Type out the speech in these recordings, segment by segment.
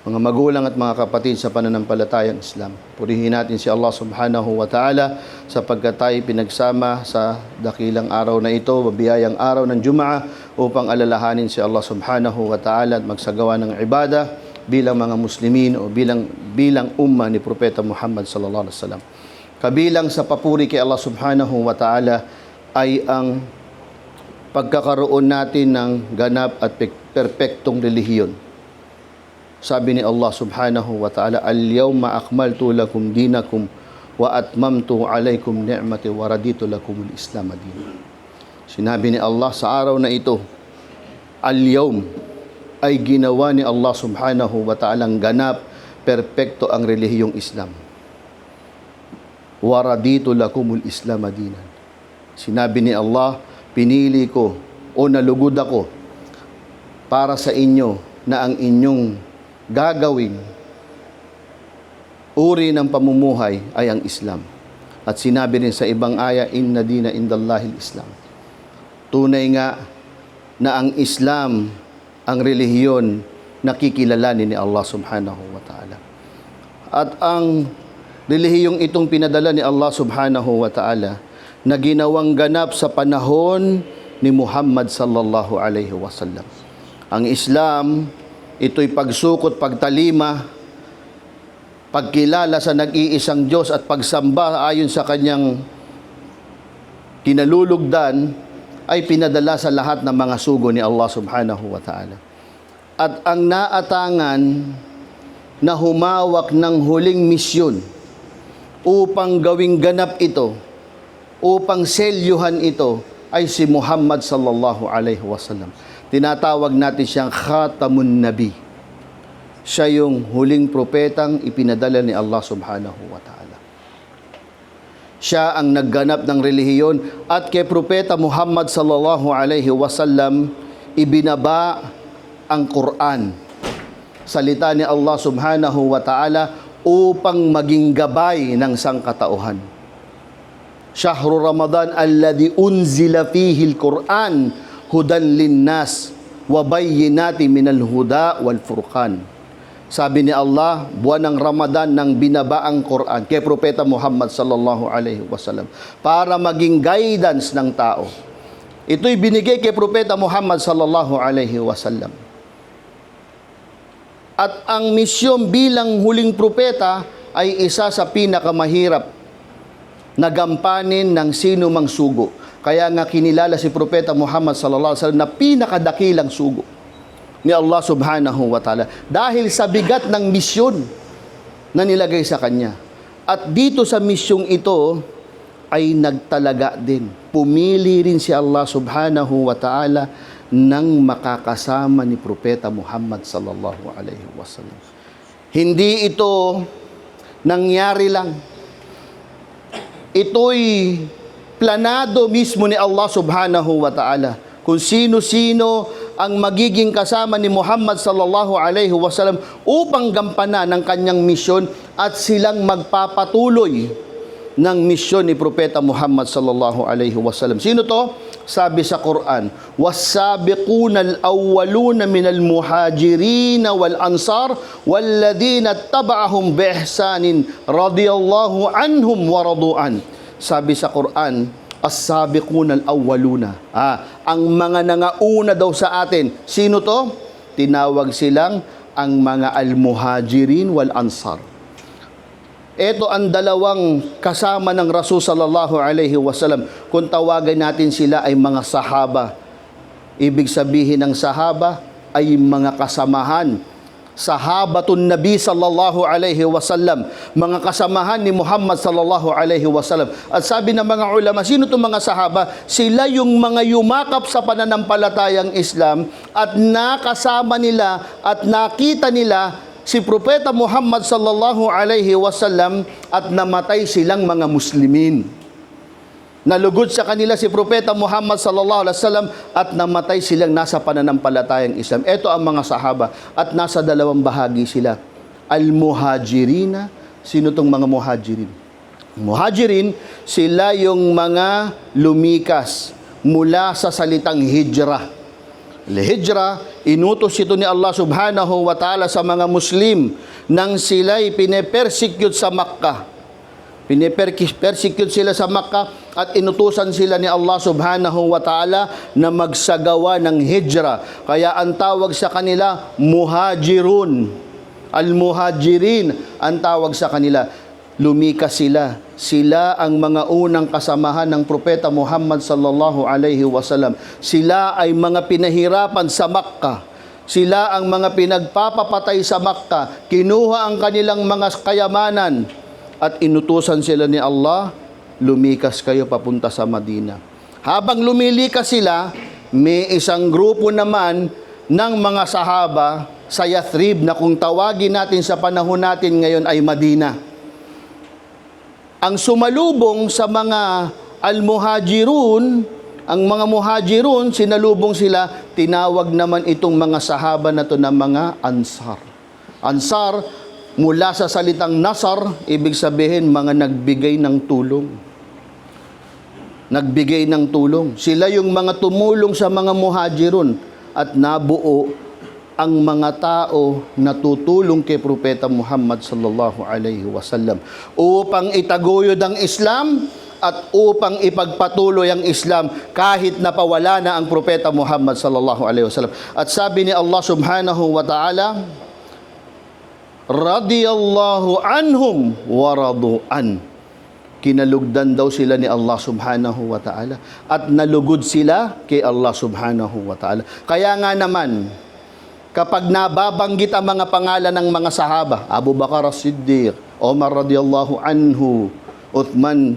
mga magulang at mga kapatid sa pananampalatayang Islam. Purihin natin si Allah subhanahu wa ta'ala sapagkat tayo pinagsama sa dakilang araw na ito, mabiyayang araw ng Jumaa, upang alalahanin si Allah subhanahu wa ta'ala at magsagawa ng ibadah bilang mga Muslimin o bilang umma ni Propeta Muhammad sallallahu alaihi wasallam. Kabilang sa papuri kay Allah subhanahu wa ta'ala ay ang pagkakaroon natin ng ganap at perpektong relihiyon. Sabi ni Allah subhanahu wa ta'ala, "Al-yawma akmaltu lakum dinakum wa atmamtu alaykum ni'mati wa raditu lakumul Islam dinan." Sinabi ni Allah sa araw na ito, al-yawm ay ginawa ni Allah subhanahu wa ta'ala ang ganap, perpekto ang relihiyong Islam. Wa raditu lakumul Islam dinan. Sinabi ni Allah, pinili ko o nalugod ako para sa inyo na ang inyong gagawin uri ng pamumuhay ay ang Islam. At sinabi rin sa ibang aya, inna dina indallahil Islam. Tunay nga na ang Islam ang relihiyon na kikilalanin ni Allah subhanahu wa ta'ala. At ang relihiyong itong pinadala ni Allah subhanahu wa ta'ala na ginawang ganap sa panahon ni Muhammad sallallahu alaihi wasallam. Ang Islam, ito'y pagsukot, pagtalima, pagkilala sa nag-iisang Diyos at pagsamba ayon sa kanyang kinalulugdan, ay pinadala sa lahat ng mga sugo ni Allah subhanahu wa ta'ala. At ang naatangan na humawak ng huling misyon upang gawing ganap ito, upang selyuhan ito, ay si Muhammad sallallahu alaihi wasallam. Tinatawag natin siyang Khatamun Nabi. Siya yung huling propetang ipinadala ni Allah subhanahu wa ta'ala. Siya ang nagganap ng relihiyon at kay Propeta Muhammad sallallahu alaihi wasallam ibinaba ang Quran. Salita ni Allah subhanahu wa ta'ala upang maging gabay ng sangkatauhan. Shahru Ramadan alladhi unzila fihi al-Quran hudan linnas wa bayyinati minal huda wal furqan. Sabi ni Allah, buwan ng Ramadan nang binaba ang Quran kay Propeta Muhammad sallallahu alaihi wasallam para maging guidance ng tao. Ito'y binigay kay Propeta Muhammad sallallahu alaihi wasallam. At ang misyon bilang huling propeta ay isa sa pinakamahirap na gampanin ng sino mang sugo. Kaya nga kinilala si Propeta Muhammad sallallahu alaihi wasallam na pinakadakilang sugo ni Allah subhanahu wa ta'ala dahil sa bigat ng misyon na nilagay sa kanya. At dito sa misyong ito ay nagtalaga din. Pumili rin si Allah subhanahu wa ta'ala ng makakasama ni Propeta Muhammad sallallahu alaihi wasallam. Hindi ito nangyari lang. Ito'y planado mismo ni Allah subhanahu wa ta'ala kung sino-sino ang magiging kasama ni Muhammad sallallahu alaihi wasallam upang gampanan ng kanyang misyon at silang magpapatuloy ng misyon ni Propeta Muhammad sallallahu alaihi wasallam. Sino to? Sabi sa Quran, was-sabiquna al-awwaluna minal muhajirin wal ansar walladhina ittaba'ahum bi ihsanin radiyallahu anhum wa radu'an. Sabi sa Quran, as-sabiquna al-awwaluna. Ang mga nangauna daw sa atin. Sino to? Tinawag silang ang mga al-muhajirin wal ansar. Ito ang dalawang kasama ng Rasul sallallahu alaihi wasallam. Kung tawagan natin sila ay mga sahaba. Ibig sabihin ng sahaba ay mga kasamahan. Sahabatun Nabi sallallahu alaihi wasallam, mga kasamahan ni Muhammad sallallahu alaihi wasallam. At sabi ng mga ulama, sino itong mga sahaba? Sila yung mga yumakap sa pananampalatayang Islam at nakasama nila at nakita nila si Propeta Muhammad sallallahu alaihi wasallam at namatay silang mga Muslimin. Nalugod sa kanila si Propeta Muhammad sallallahu alaihi wasallam at namatay silang nasa pananampalatayang Islam. Ito ang mga sahaba at nasa dalawang bahagi sila. Al-muhajirina, sino tong mga muhajirin? Muhajirin, sila yung mga lumikas mula sa salitang hijrah. Lihijra, inutos ito ni Allah subhanahu wa ta'ala sa mga Muslim nang sila'y pinepersecute sa Makkah. Pinepersecute sila sa Makkah at inutusan sila ni Allah subhanahu wa ta'ala na magsagawa ng hijra. Kaya ang tawag sa kanila, muhajirun. Al-muhajirin ang tawag sa kanila. Lumikas sila. Sila ang mga unang kasamahan ng Propeta Muhammad sallallahu alaihi wasallam. Sila ay mga pinahirapan sa Makkah. Sila ang mga pinagpapapatay sa Makkah. Kinuha ang kanilang mga kayamanan at inutusan sila ni Allah, lumikas kayo papunta sa Madina. Habang lumilikas sila, may isang grupo naman ng mga sahaba sa Yathrib na kung tawagin natin sa panahon natin ngayon ay Madina. Ang sumalubong sa mga al-muhajirun, ang mga muhajirun, sinalubong sila, tinawag naman itong mga sahaba na to na mga ansar. Ansar, mula sa salitang nasar, ibig sabihin mga nagbigay ng tulong. Nagbigay ng tulong. Sila yung mga tumulong sa mga muhajirun at nabuo ang mga tao na tutulong kay Propeta Muhammad sallallahu alaihi wasallam upang itaguyod ang Islam at upang ipagpatuloy ang Islam kahit napawala na ang Propeta Muhammad sallallahu alaihi wasallam. At sabi ni Allah subhanahu wa ta'ala, radiyallahu anhum wa radu'an. Kinalugdan daw sila ni Allah subhanahu wa ta'ala at nalugod sila kay Allah subhanahu wa ta'ala. Kaya nga naman, kapag nababanggit ang mga pangalan ng mga sahaba, Abu Bakar as-Siddiq, Omar radiyallahu anhu, Uthman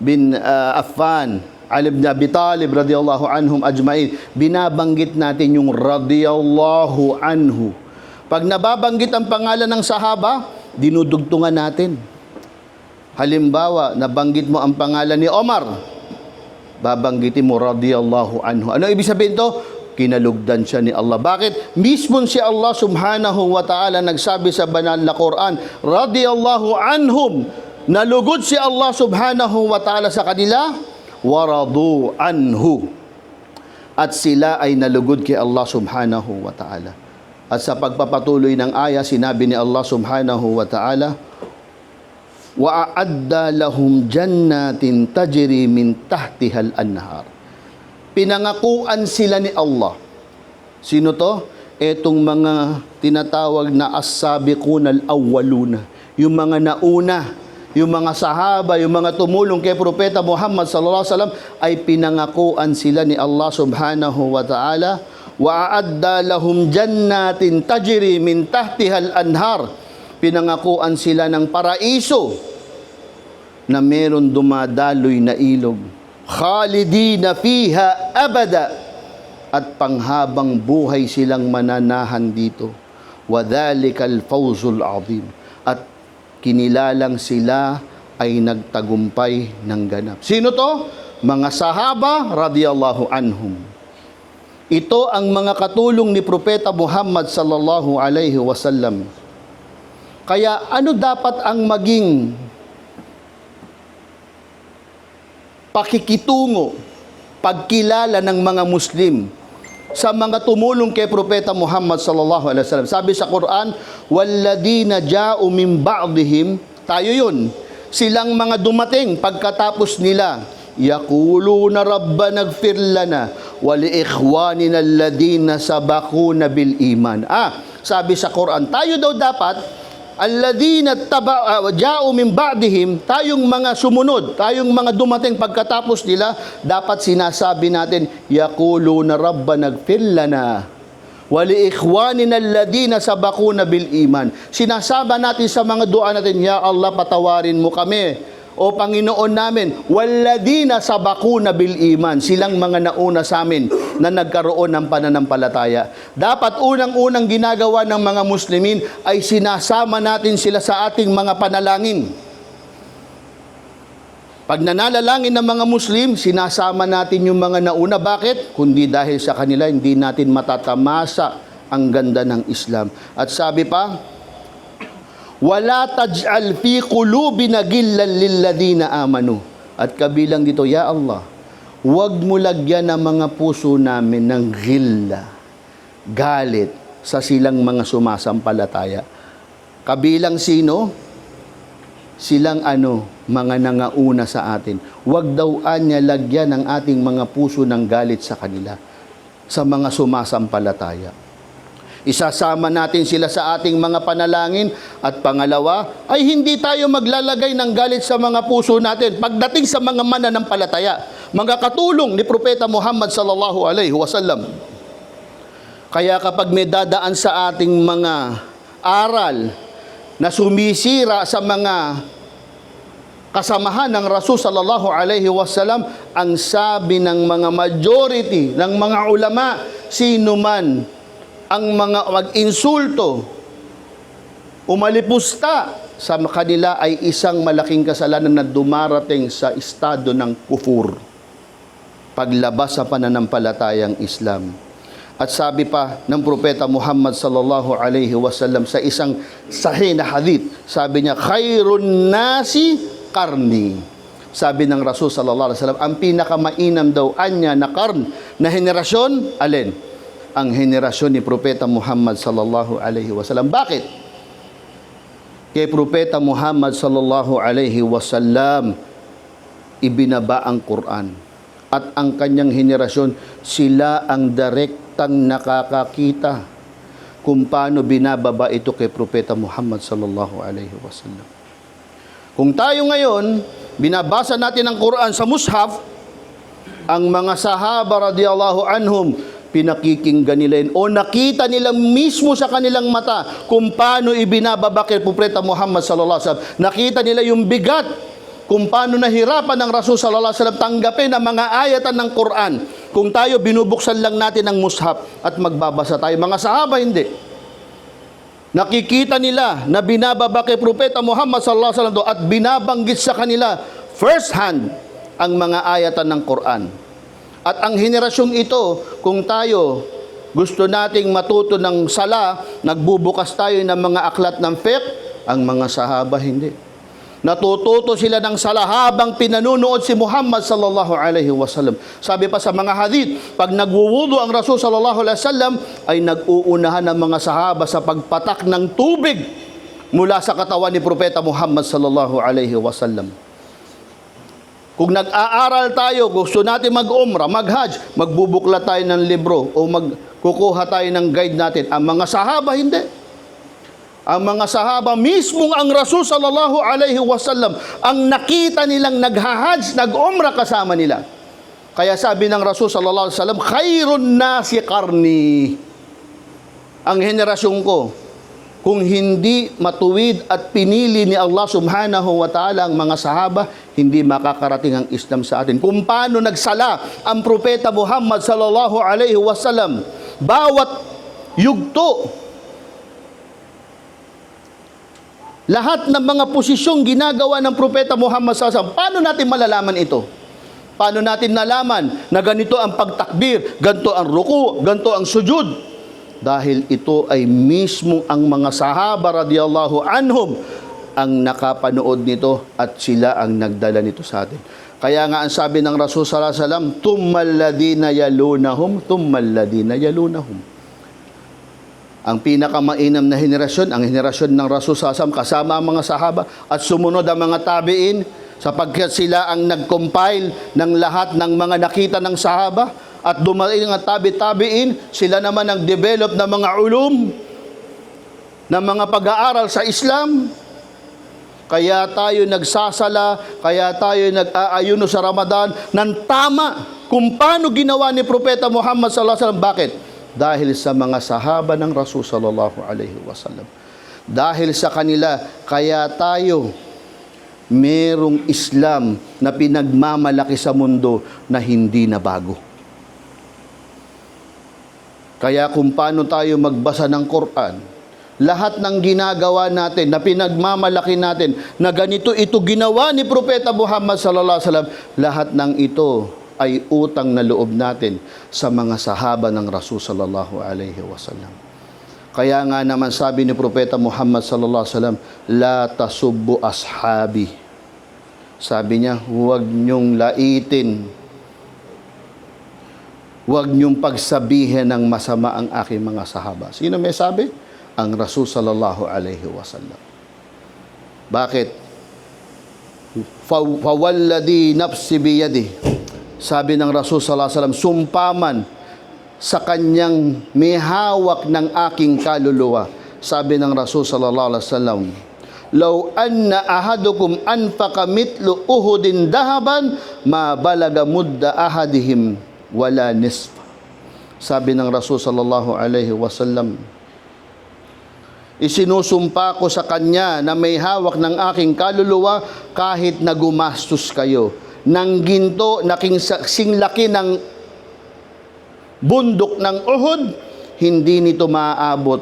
bin Affan, Ali ibn Abi Talib radiyallahu anhum ajmain, binabanggit natin yung radiyallahu anhu. Pag nababanggit ang pangalan ng sahaba, dinudugtungan natin. Halimbawa, nabanggit mo ang pangalan ni Omar, babanggitin mo radiyallahu anhu. Ano ibig sabihin to? Kinalugdan siya ni Allah. Bakit? Mismo si Allah subhanahu wa ta'ala nagsabi sa banal na Quran, radiyallahu anhum. Nalugod si Allah subhanahu wa ta'ala sa kanila, wa radu anhu. At sila ay nalugod kay Allah subhanahu wa ta'ala. At sa pagpapatuloy ng aya, sinabi ni Allah subhanahu wa ta'ala, wa a'adda lahum jannatin tajri min tahtihal anhar. Pinangakuan sila ni Allah. Sino to? Etong mga tinatawag na as-sabiqun al-awwaluna. Yung mga nauna, yung mga sahaba, yung mga tumulong kay Propeta Muhammad sallallahu alaihi wasallam ay pinangakuan sila ni Allah subhanahu wa ta'ala. Wa a'adda lahum jannatin tajri min tahtihal anhar. Pinangakuan sila ng paraiso na meron dumadaloy na ilog. Khalidina fiha abada. At panghabang buhay silang mananahan dito. Wa dhalikal fawzul azim. At kinilalang sila ay nagtagumpay ng ganap. Sino to? Mga sahaba radiyallahu anhum. Ito ang mga katulong ni Propeta Muhammad sallallahu alaihi wasallam. Kaya ano dapat ang maging pakikitungo, pagkilala ng mga Muslim sa mga tumulong kay Propeta Muhammad sallallahu alaihi wasallam? Sabi sa Quran, walladina ja'u min ba'dihim, tayo yun, silang mga dumating pagkatapos nila, yaquluna rabbana ighfir lana wa li ikhwanina alladhina sabaquna bil iman. Sabi sa Quran, tayo daw dapat alladhina ja'u min ba'dihim, tayong mga sumunod, tayong mga dumating pagkatapos nila, dapat sinasabi natin, yaquluna rabbana ighfir lana wa li ikhwanina alladhina sabaquna bil iman. Sinasaba natin sa mga dua natin, ya Allah, patawarin mo kami, o Panginoon namin, walladina sabaquna bil iman, silang mga nauna sa amin na nagkaroon ng pananampalataya. Dapat unang-unang ginagawa ng mga Muslimin ay sinasama natin sila sa ating mga panalangin. Pag nanalangin ng mga Muslim, sinasama natin yung mga nauna. Bakit? Kundi dahil sa kanila, hindi natin matatamasa ang ganda ng Islam. At sabi pa, wala taj'al fi qulubina ghillan lilladina amanu. At kabilang dito, ya Allah, huwag mo lagyan ng mga puso namin ng ghilla. galit sa silang mga sumasampalataya. Kabilang sino? Silang mga nangauna sa atin. Huwag daw anya lagyan ng ating mga puso ng galit sa kanila, sa mga sumasampalataya. Isasama natin sila sa ating mga panalangin. At pangalawa, ay hindi tayo maglalagay ng galit sa mga puso natin pagdating sa mga mananampalataya, mga katulong ni Propeta Muhammad sallallahu alaihi wasallam. Kaya kapag may dadaan sa ating mga aral na sumisira sa mga kasamahan ng Rasul sallallahu alaihi wasallam, ang sabi ng mga majority ng mga ulama, sino man ang mga mag-insulto, umalipusta sa kanila ay isang malaking kasalanan na dumarating sa estado ng kufur, paglabas sa pananampalatayang Islam. At sabi pa ng Propeta Muhammad sallallahu alaihi wasallam sa isang sahih na hadith, sabi niya, khairun nasi karni. Sabi ng Rasul sallallahu alaihi wasallam, ang pinakamainam daw anya na karn na henerasyon, alin? Ang henerasyon ni Propeta Muhammad sallallahu alaihi wasallam. Bakit? Kay Propeta Muhammad sallallahu alaihi wasallam ibinaba ang Quran. At ang kanyang henerasyon, sila ang direktang nakakakita kung paano binababa ito kay Propeta Muhammad sallallahu alaihi wasallam. Kung tayo ngayon, binabasa natin ang Quran sa mushaf, ang mga sahaba radiyallahu anhum, pinakikinggan nila yun, o nakita nila mismo sa kanilang mata kung paano ibinababa kay Propeta Muhammad sallallahu alaihi wasallam. Nakita nila yung bigat, kung paano nahirapan ng Rasul sallallahu alaihi wasallam tanggapin ang mga ayatan ng Quran. Kung tayo, binubuksan lang natin ang mushaf at magbabasa tayo. Mga sahaba, hindi. Nakikita nila na binababa kay Propeta Muhammad sallallahu alaihi wasallam at binabanggit sa kanila first hand ang mga ayatan ng Quran. At ang henerasyong ito, kung tayo gusto nating matuto ng sala, nagbubukas tayo ng mga aklat ng fiqh, ang mga sahaba hindi. Natututo sila ng sala habang pinanunood si Muhammad sallallahu alaihi wasallam. Sabi pa sa mga hadith, pag nagwuwudu ang Rasul sallallahu alaihi wasallam, ay nag-uunahan ng mga sahaba sa pagpatak ng tubig mula sa katawan ni Propeta Muhammad sallallahu alaihi wasallam. Kung nag-aaral tayo, gusto natin mag-umrah, mag-hajj, magbubuklat tayo ng libro o magkukuha tayo ng guide natin. Ang mga sahaba hindi. Ang mga sahaba, mismong ang Rasul sallallahu alaihi wasallam, ang nakita nilang naghahajj, nag-umrah kasama nila. Kaya sabi ng Rasul sallallahu alaihi wasallam, khairun nasi qarni. Ang henerasyon ko, kung hindi matuwid at pinili ni Allah subhanahu wa ta'ala ang mga sahaba, hindi makakarating ang Islam sa atin. Kung paano nagsala ang Propeta Muhammad sallallahu alaihi wasallam, bawat yugto, lahat ng mga posisyong ginagawa ng Propeta Muhammad sallallahu alaihi wasallam, paano natin malalaman ito? Paano natin nalaman na ganito ang pagtakbir, ganito ang ruku, ganito ang sujud? Dahil ito ay mismo ang mga sahaba radiyallahu anhum ang nakapanood nito at sila ang nagdala nito sa atin. Kaya nga ang sabi ng Rasul sallallahu alaihi wasallam, thummal ladina yalunahum, thummal ladina yalunahum. Ang pinakamainam na henerasyon, ang henerasyon ng Rasul sallallahu alaihi wasallam kasama ang mga sahaba at sumunod ang mga tabi'in, sapagkat sila ang nag-compile ng lahat ng mga nakita ng sahaba. At dumating ang tabi-tabiin, sila naman ang develop ng mga ulum, ng mga pag-aaral sa Islam. Kaya tayo nagsasala, kaya tayo nag-aayuno sa Ramadan ng tama kung paano ginawa ni Propeta Muhammad sallallahu alaihi wasallam. Bakit? Dahil sa mga sahaba ng Rasul sallallahu alaihi wasallam. Dahil sa kanila, kaya tayo merong Islam na pinagmamalaki sa mundo na hindi na bago. Kaya kung paano tayo magbasa ng Quran, lahat ng ginagawa natin, na pinagmamalaki natin, na ganito ito ginawa ni Propeta Muhammad sallallahu alaihi wasallam, lahat ng ito ay utang na loob natin sa mga sahaba ng Rasul sallallahu alaihi wasallam. Kaya nga naman sabi ni Propeta Muhammad sallallahu alaihi wasallam, la tasubbu ashabi. Sabi niya, huwag niyong laitin Huwag niyong pagsabihin ng masama ang aking mga sahaba. Sino may sabi? Ang Rasul sallallahu alaihi wasallam. Bakit? Fawalladhi nafsi biyadi. Sabi ng Rasul sallallahu alaihi wasallam, sumpaman sa kanyang may hawak ng aking kaluluwa. Sabi ng Rasul sallallahu alaihi wasallam, law anna ahadukum anfaqa mitlu uhudin dahaban ma balaga mudda ahadihim wala nisf. Sabi ng Rasul sallallahu alaihi wasallam, isinusumpa ko sa kanya na may hawak ng aking kaluluwa kahit na gumastos kayo ng ginto na kasing laki ng bundok ng Uhud, hindi nito maaabot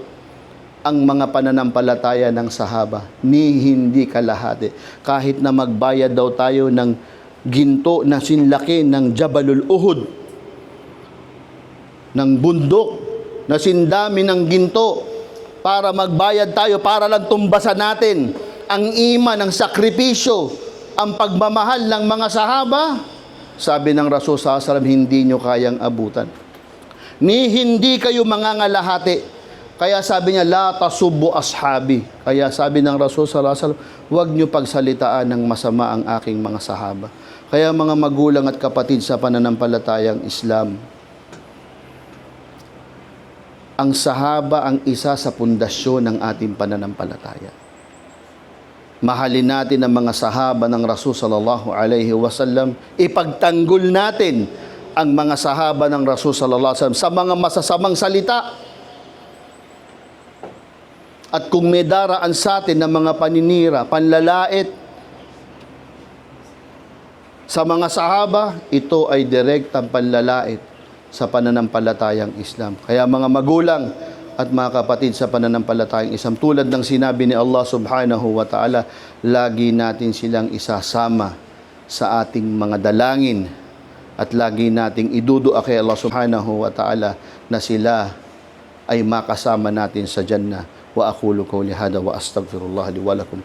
ang mga pananampalataya ng sahaba, ni hindi kalahati. Kahit na magbayad daw tayo ng ginto na sinlaki ng Jabalul Uhud, ng bundok na sindami ng ginto, para magbayad tayo, para lang tumbasan natin ang iman, ang sakripisyo, ang pagmamahal ng mga sahaba. Sabi ng Rasul sallallahu alaihi wasallam, hindi nyo kayang abutan. Ni hindi kayo mangangalahati. Kaya sabi niya, la tasubbu ashabi. Kaya sabi ng Rasul sallallahu alaihi wasallam, huwag nyo pagsalitaan ng masama ang aking mga sahaba. Kaya mga magulang at kapatid sa pananampalatayang Islam, ang sahaba ang isa sa pundasyon ng ating pananampalataya. Mahalin natin ang mga sahaba ng Rasul sallallahu alaihi wasallam. Ipagtanggol natin ang mga sahaba ng Rasul sallallahu alaihi wasallam sa mga masasamang salita. At kung may daraan sa atin ng mga paninira, panlalait sa mga sahaba, ito ay direktang panlalait sa pananampalatayang Islam. Kaya mga magulang at mga kapatid sa pananampalatayang Islam, tulad ng sinabi ni Allah subhanahu wa ta'ala, lagi natin silang isasama sa ating mga dalangin at lagi nating idudua kay Allah subhanahu wa ta'ala na sila ay makasama natin sa Jannah. Wa aqulu qawli hada wa astaghfirullah li wa lakum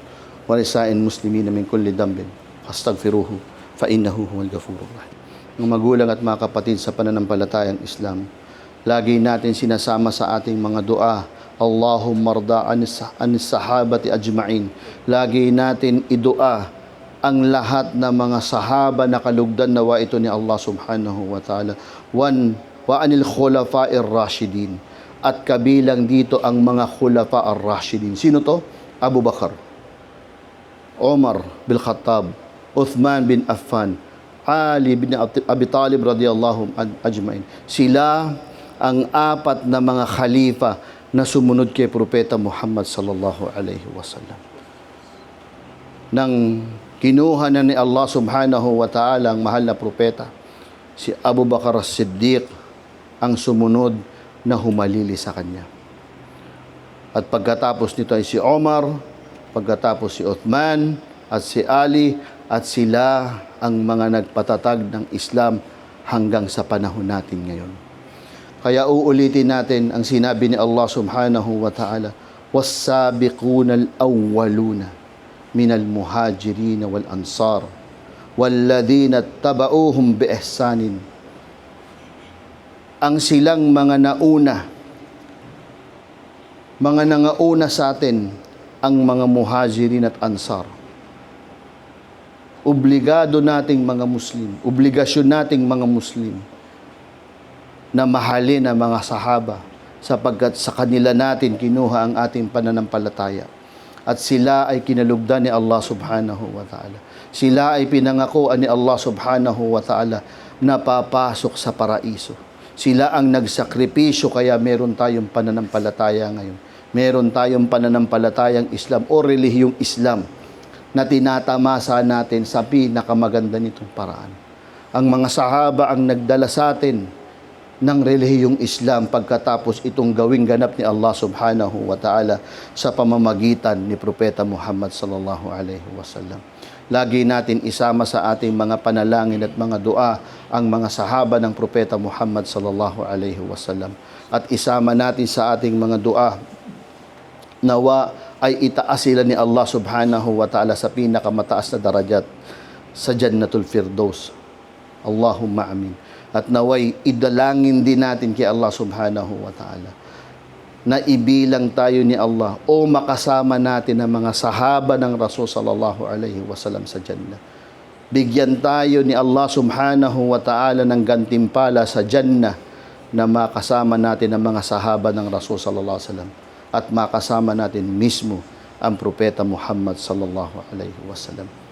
wa lisa'il muslimina min kulli dhanbin fastaghfiruhu fa innahu huwal ghafurur rahim. Mga magulang at mga kapatid sa pananampalatayang Islam, lagi natin sinasama sa ating mga dua, Allahumma rda anis sahabati ajma'in. Lagi natin idua ang lahat ng mga sahaba na kalugdan nawa ito ni Allah subhanahu wa ta'ala. Wa anil khulafa'ir rashidin. At kabilang dito ang mga khulafa'ir rashidin. Sino to? Abu Bakar, Umar bin Khattab, Uthman bin Affan, Ali bin Abi Talib radiyallahu ajma'in. Sila ang apat na mga khalifa na sumunod kay Propeta Muhammad sallallahu alaihi wasallam. Nang kinuha na ni Allah subhanahu wa ta'ala ang mahal na propeta, si Abu Bakar as-Siddiq ang sumunod na humalili sa kanya. At pagkatapos nito ay si Omar, pagkatapos si Uthman at si Ali, at sila ang mga nagpatatag ng Islam hanggang sa panahon natin ngayon. Kaya uulitin natin ang sinabi ni Allah subhanahu wa ta'ala, was-sabiquna al-awwaluna minal muhajirin wal ansar walladhina tabauhum bi ihsanin. Ang silang mga nangauna sa atin, ang mga muhajirin at ansar. Obligado nating mga Muslim, obligasyon nating mga Muslim na mahalin ang mga sahaba sapagkat sa kanila natin kinuha ang ating pananampalataya. At sila ay kinalugdan ni Allah subhanahu wa ta'ala. Sila ay pinangakuan ni Allah subhanahu wa ta'ala na papasok sa paraiso. Sila ang nagsakripisyo, kaya meron tayong pananampalataya ngayon. Meron tayong pananampalatayang Islam o relihiyong Islam na tinatamasa natin sa pinakamaganda nitong paraan. Ang mga sahaba ang nagdala sa atin ng relihiyong Islam pagkatapos itong gawing ganap ni Allah subhanahu wa ta'ala sa pamamagitan ni Propeta Muhammad sallallahu alaihi wasallam. Lagi natin isama sa ating mga panalangin at mga dua ang mga sahaba ng Propeta Muhammad sallallahu alaihi wasallam. At isama natin sa ating mga dua, nawa ay itaas sila ni Allah subhanahu wa ta'ala sa pinakamataas na darajat sa Jannatul Firdaus. Allahumma amin. At naway idalangin din natin kay Allah subhanahu wa ta'ala na ibilang tayo ni Allah o makasama natin ang mga sahaba ng Rasul sallallahu alaihi wasallam sa Jannah. Bigyan tayo ni Allah subhanahu wa ta'ala ng gantimpala sa Jannah na makasama natin ang mga sahaba ng Rasul sallallahu alaihi wasallam at makasama natin mismo ang propeta Muhammad sallallahu alaihi wasallam.